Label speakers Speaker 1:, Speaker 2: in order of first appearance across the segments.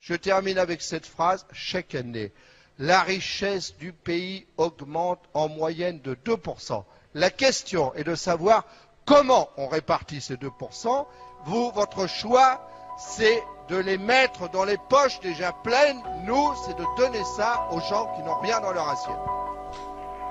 Speaker 1: Je termine avec cette phrase, chaque année, la richesse du pays augmente en moyenne de 2%. La question est de savoir comment on répartit ces 2%. Vous, votre choix, c'est de les mettre dans les poches déjà pleines. Nous, c'est de donner ça aux gens qui n'ont rien dans leur assiette.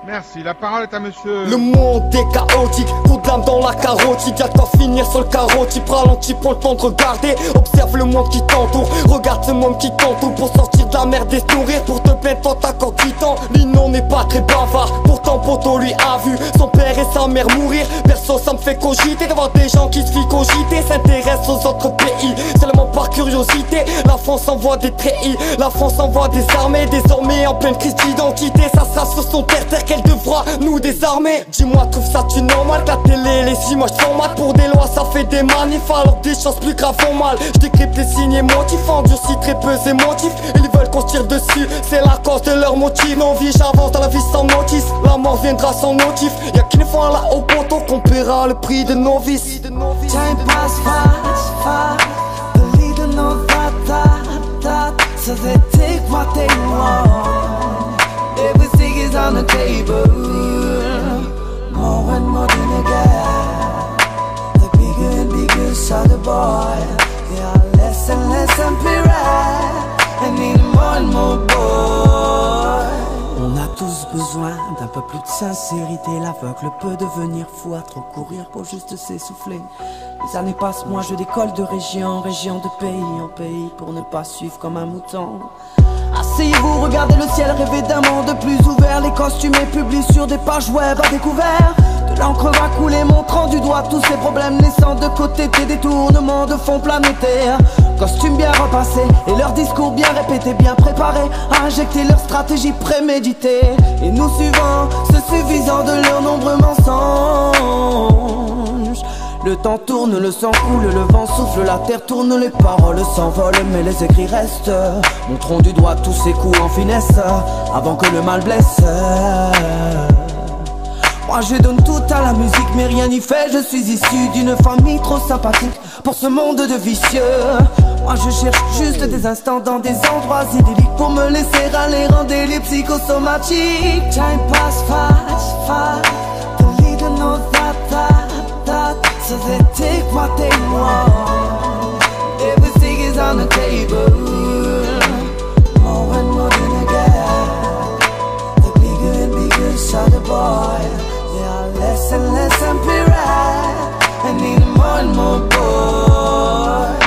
Speaker 2: Merci. La parole est à monsieur...
Speaker 3: Le monde est chaotique, trop de l'âme dans la carotide. Y'a de quoi finir sur le carotide. Ralentis, prends le temps de regarder. Observe le monde qui t'entoure. Regarde ce monde qui t'entoure. Pour sortir de la merde et se nourrir. Pour te plaindre quand t'as encore 8 ans. Lino n'est pas très bavard. Pourtant poto lui a vu son père et sa mère mourir. Perso ça me fait cogiter d'avoir des gens qui se fient cogiter. S'intéressent aux autres pays seulement par curiosité. La France envoie des treillis. La France envoie des armées. Désormais en pleine crise d'identité. Ça sera sur son terre qu'elle devra nous désarmer. Dis-moi, trouve ça tu normal que la télé, les images formatent pour des lois, ça fait des manifs alors que des choses plus graves font mal. Je décrypte les signes et motifs, endurcis très peu émotifs. Ils veulent qu'on se tire dessus, c'est la cause de leur motif. Non vie, j'avance dans la vie sans notice. La mort viendra sans motif. Y'a qu'une fois là au poteau qu'on paiera le prix de nos vices.
Speaker 4: Time pass fast, fast. The leader knows that. So they take what they want. Everything is on the table. More and more than again. The bigger and bigger shot the boy. They are less and less empirical. And need more and more boy. On a tous besoin d'un peu plus de sincérité. L'aveugle peut devenir fou à trop courir pour juste s'essouffler. Les années passent, moi je décolle de région en région, de pays en pays, pour ne pas suivre comme un mouton. Asseyez-vous, regardez le ciel, rêvez d'un monde plus ouvert. Les costumés publient sur des pages web à découvert. De l'encre va couler, montrant du doigt tous ces problèmes naissant de côté des détournements de fonds planétaires. Costumes bien repassés et leurs discours bien répétés, bien préparés à injecter leur stratégie préméditée. Et nous suivant, se suffisant de leurs nombreux mensonges. Le temps tourne, le sang coule, le vent souffle, la terre tourne, les paroles s'envolent, mais les écrits restent. Montrons du doigt tous ces coups en finesse, avant que le mal blesse. Moi je donne tout à la musique, mais rien n'y fait. Je suis issu d'une famille trop sympathique pour ce monde de vicieux. Moi je cherche juste des instants dans des endroits idylliques pour me laisser aller en délire psychosomatique. Time pass fast, fast. The leader knows that. So they take what they want. Everything is on the table. More and more than again. The bigger and bigger shot the boy. They are less and less empirical. And need more and more boy.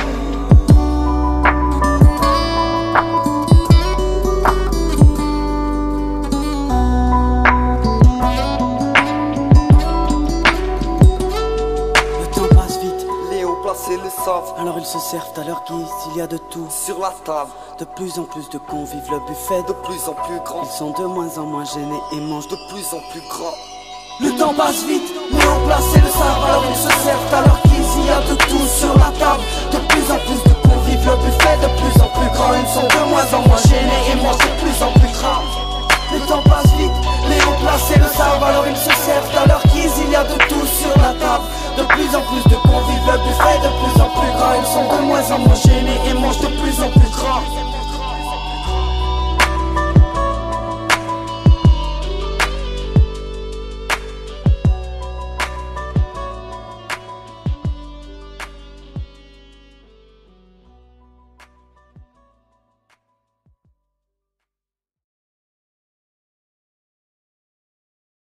Speaker 3: Le savent.
Speaker 4: Alors ils se servent à leur guise, il y a de tout
Speaker 3: Sur la table,
Speaker 4: de plus en plus de convives, le buffet
Speaker 3: de plus en plus grand.
Speaker 4: Ils sont de moins en moins gênés et mangent
Speaker 3: De plus en plus grand.
Speaker 4: Le temps passe vite, mais on place le sabre. Alors ils se servent à leur guise, il y a de tout sur la table. De plus en plus de convives, le buffet de